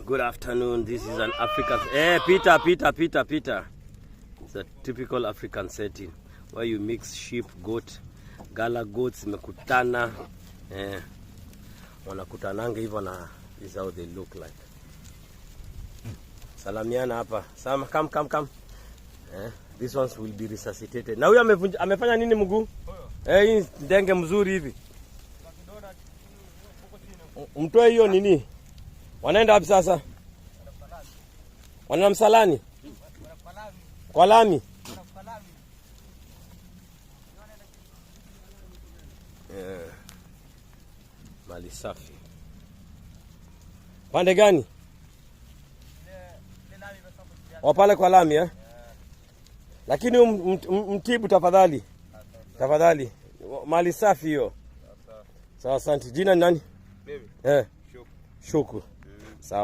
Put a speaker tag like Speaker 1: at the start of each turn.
Speaker 1: Good afternoon. This is an African... Peter. It's a typical African setting where you mix sheep, goat, gala goats, mekutana. Wanakutananga hivyo na this is how they look like. Salamiana hapa. Sama, come. These ones will be resuscitated. Na huyu amefanya nini mguu? Hii ndenge mzuri hivi. Mtoe hiyo nini? Wanaenda wapi sasa? Wanaenda msalani? Kwa lami? Mali safi. Pande gani? Wapale kwa lami Lakini mtibu tafadhali. Tafadhali. Mali safi hiyo. Sawa, asante. Jina ni nani?
Speaker 2: Mimi.
Speaker 1: Shuku. Sawa.